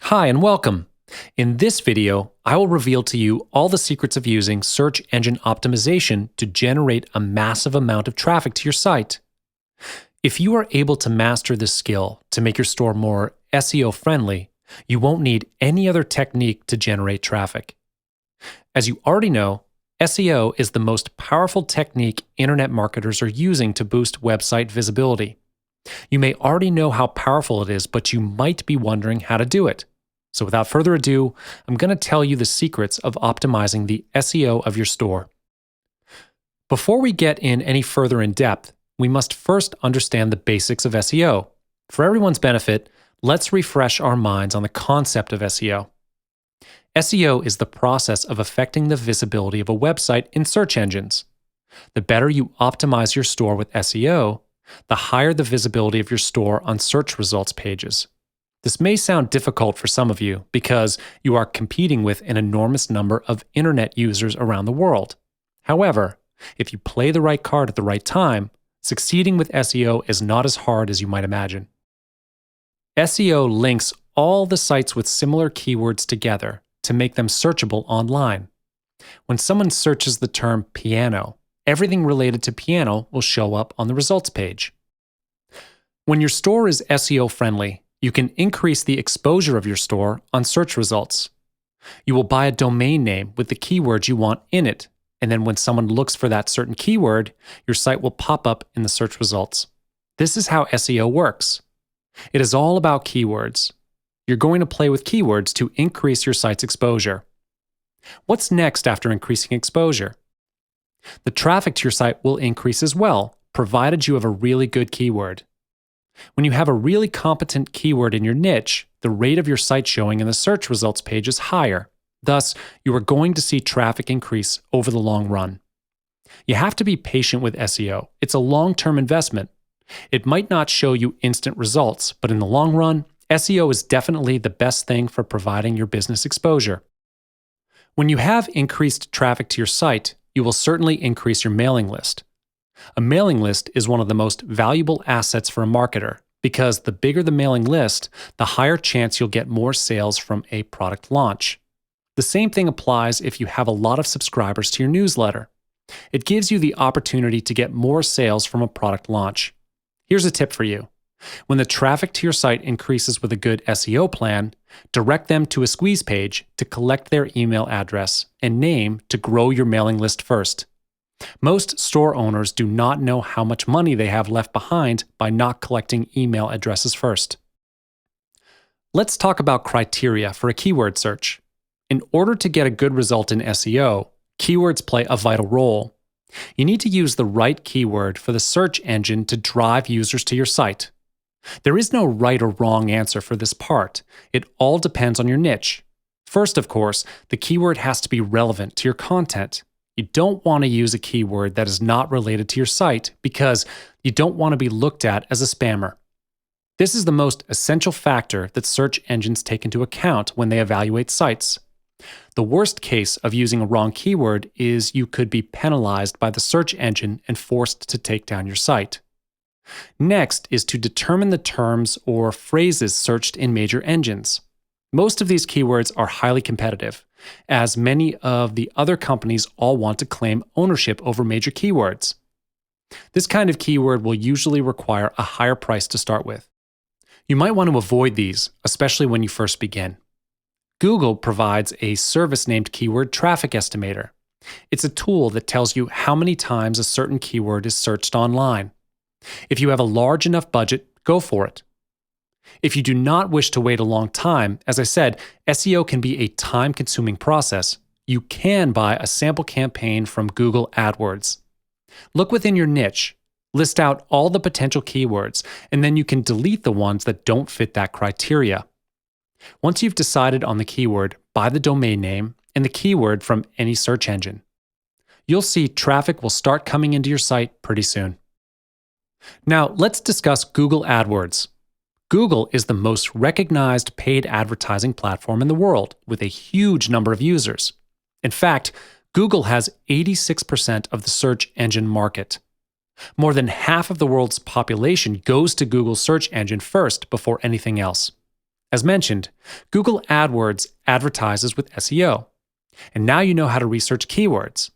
Hi and welcome. In this video, I will reveal to you all the secrets of using search engine optimization to generate a massive amount of traffic to your site. If you are able to master this skill to make your store more SEO friendly, you won't need any other technique to generate traffic. As you already know, SEO is the most powerful technique internet marketers are using to boost website visibility. You may already know how powerful it is, but you might be wondering how to do it. So without further ado, I'm going to tell you the secrets of optimizing the SEO of your store. Before we get in any further in depth, we must first understand the basics of SEO. For everyone's benefit, let's refresh our minds on the concept of SEO. SEO is the process of affecting the visibility of a website in search engines. The better you optimize your store with SEO, the higher the visibility of your store on search results pages. This may sound difficult for some of you because you are competing with an enormous number of internet users around the world. However, if you play the right card at the right time, succeeding with SEO is not as hard as you might imagine. SEO links all the sites with similar keywords together to make them searchable online. When someone searches the term piano, everything related to piano will show up on the results page. When your store is SEO friendly, you can increase the exposure of your store on search results. You will buy a domain name with the keywords you want in it, and then when someone looks for that certain keyword, your site will pop up in the search results. This is how SEO works. It is all about keywords. You're going to play with keywords to increase your site's exposure. What's next after increasing exposure? The traffic to your site will increase as well, provided you have a really good keyword. When you have a really competent keyword in your niche, the rate of your site showing in the search results page is higher. Thus, you are going to see traffic increase over the long run. You have to be patient with SEO. It's a long-term investment. It might not show you instant results, but in the long run, SEO is definitely the best thing for providing your business exposure. When you have increased traffic to your site, you will certainly increase your mailing list. A mailing list is one of the most valuable assets for a marketer because the bigger the mailing list, the higher chance you'll get more sales from a product launch. The same thing applies if you have a lot of subscribers to your newsletter. It gives you the opportunity to get more sales from a product launch. Here's a tip for you. When the traffic to your site increases with a good SEO plan, direct them to a squeeze page to collect their email address and name to grow your mailing list first. Most store owners do not know how much money they have left behind by not collecting email addresses first. Let's talk about criteria for a keyword search. In order to get a good result in SEO, keywords play a vital role. You need to use the right keyword for the search engine to drive users to your site. There is no right or wrong answer for this part. It all depends on your niche. First, of course, the keyword has to be relevant to your content. You don't want to use a keyword that is not related to your site because you don't want to be looked at as a spammer. This is the most essential factor that search engines take into account when they evaluate sites. The worst case of using a wrong keyword is you could be penalized by the search engine and forced to take down your site. Next is to determine the terms or phrases searched in major engines. Most of these keywords are highly competitive, as many of the other companies all want to claim ownership over major keywords. This kind of keyword will usually require a higher price to start with. You might want to avoid these, especially when you first begin. Google provides a service named Keyword Traffic Estimator. It's a tool that tells you how many times a certain keyword is searched online. If you have a large enough budget, go for it. If you do not wish to wait a long time, as I said, SEO can be a time-consuming process. You can buy a sample campaign from Google AdWords. Look within your niche, list out all the potential keywords, and then you can delete the ones that don't fit that criteria. Once you've decided on the keyword, buy the domain name and the keyword from any search engine. You'll see traffic will start coming into your site pretty soon. Now, let's discuss Google AdWords. Google is the most recognized paid advertising platform in the world with a huge number of users. In fact, Google has 86% of the search engine market. More than half of the world's population goes to Google's search engine first before anything else. As mentioned, Google AdWords advertises with SEO. And now you know how to research keywords.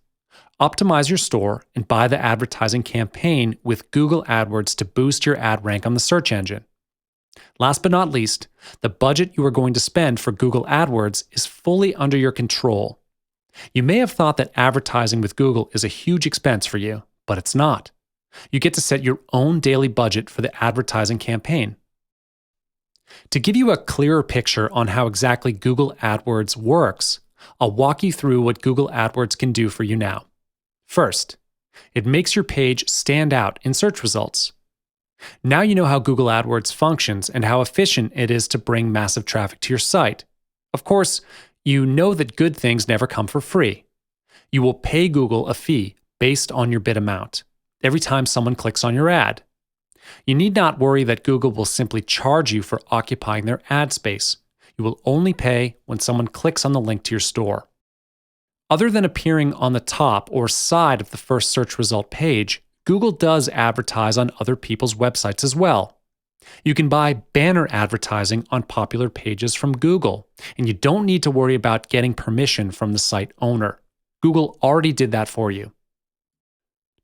Optimize your store and buy the advertising campaign with Google AdWords to boost your ad rank on the search engine. Last but not least, the budget you are going to spend for Google AdWords is fully under your control. You may have thought that advertising with Google is a huge expense for you, but it's not. You get to set your own daily budget for the advertising campaign. To give you a clearer picture on how exactly Google AdWords works, I'll walk you through what Google AdWords can do for you now. First, it makes your page stand out in search results. Now you know how Google AdWords functions and how efficient it is to bring massive traffic to your site. Of course, you know that good things never come for free. You will pay Google a fee based on your bid amount every time someone clicks on your ad. You need not worry that Google will simply charge you for occupying their ad space. You will only pay when someone clicks on the link to your store. Other than appearing on the top or side of the first search result page, Google does advertise on other people's websites as well. You can buy banner advertising on popular pages from Google, and you don't need to worry about getting permission from the site owner. Google already did that for you.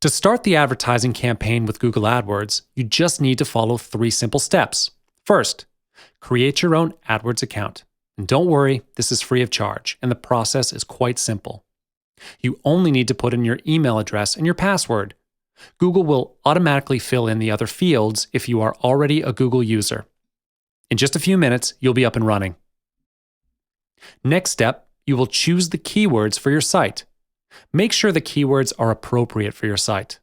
To start the advertising campaign with Google AdWords, you just need to follow 3 simple steps. First, create your own AdWords account. And don't worry, this is free of charge, and the process is quite simple. You only need to put in your email address and your password. Google will automatically fill in the other fields if you are already a Google user. In just a few minutes, you'll be up and running. Next step, you will choose the keywords for your site. Make sure the keywords are appropriate for your site.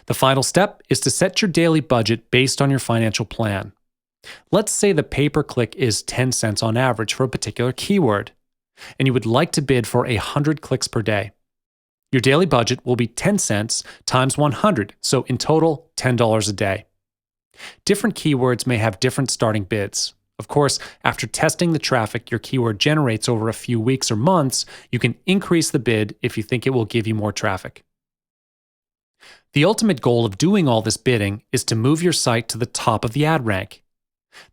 The final step is to set your daily budget based on your financial plan. Let's say the pay-per-click is 10 cents on average for a particular keyword, and you would like to bid for 100 clicks per day. Your daily budget will be 10 cents times 100, so in total, $10 a day. Different keywords may have different starting bids. Of course, after testing the traffic your keyword generates over a few weeks or months, you can increase the bid if you think it will give you more traffic. The ultimate goal of doing all this bidding is to move your site to the top of the ad rank.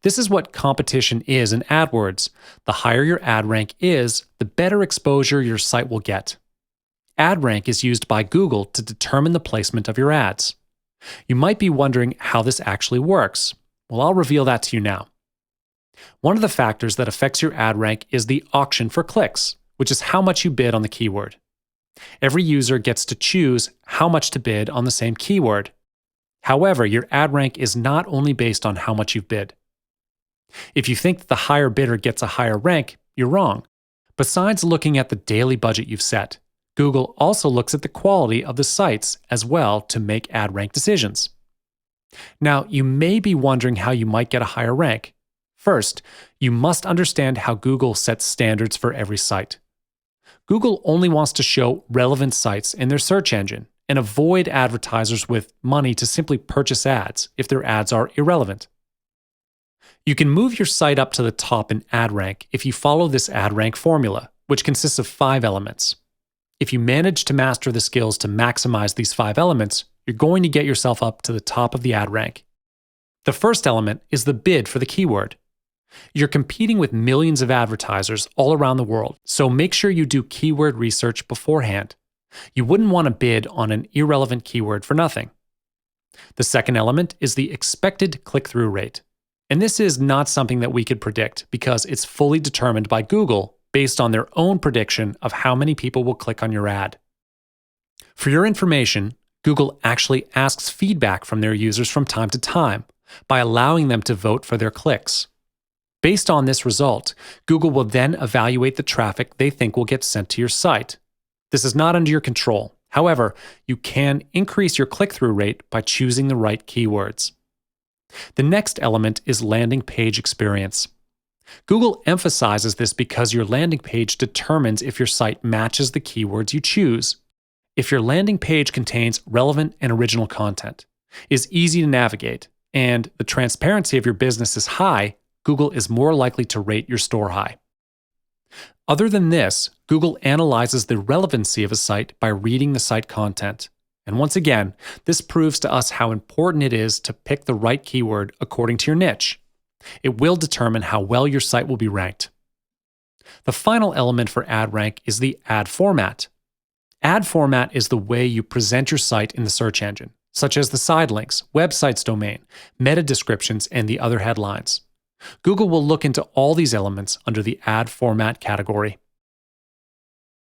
This is what competition is in AdWords. The higher your ad rank is, the better exposure your site will get. Ad rank is used by Google to determine the placement of your ads. You might be wondering how this actually works. Well, I'll reveal that to you now. One of the factors that affects your ad rank is the auction for clicks, which is how much you bid on the keyword. Every user gets to choose how much to bid on the same keyword. However, your ad rank is not only based on how much you've bid. If you think that the higher bidder gets a higher rank, you're wrong. Besides looking at the daily budget you've set, Google also looks at the quality of the sites as well to make ad rank decisions. Now, you may be wondering how you might get a higher rank. First, you must understand how Google sets standards for every site. Google only wants to show relevant sites in their search engine and avoid advertisers with money to simply purchase ads if their ads are irrelevant. You can move your site up to the top in ad rank if you follow this ad rank formula, which consists of 5 elements. If you manage to master the skills to maximize these 5 elements, you're going to get yourself up to the top of the ad rank. The first element is the bid for the keyword. You're competing with millions of advertisers all around the world, so make sure you do keyword research beforehand. You wouldn't want to bid on an irrelevant keyword for nothing. The second element is the expected click-through rate. And this is not something that we could predict because it's fully determined by Google based on their own prediction of how many people will click on your ad. For your information, Google actually asks feedback from their users from time to time by allowing them to vote for their clicks. Based on this result, Google will then evaluate the traffic they think will get sent to your site. This is not under your control. However, you can increase your click-through rate by choosing the right keywords. The next element is landing page experience. Google emphasizes this because your landing page determines if your site matches the keywords you choose. If your landing page contains relevant and original content, is easy to navigate, and the transparency of your business is high, Google is more likely to rate your store high. Other than this, Google analyzes the relevancy of a site by reading the site content. And once again, this proves to us how important it is to pick the right keyword according to your niche. It will determine how well your site will be ranked. The final element for ad rank is the ad format. Ad format is the way you present your site in the search engine, such as the side links, website's domain, meta descriptions, and the other headlines. Google will look into all these elements under the ad format category.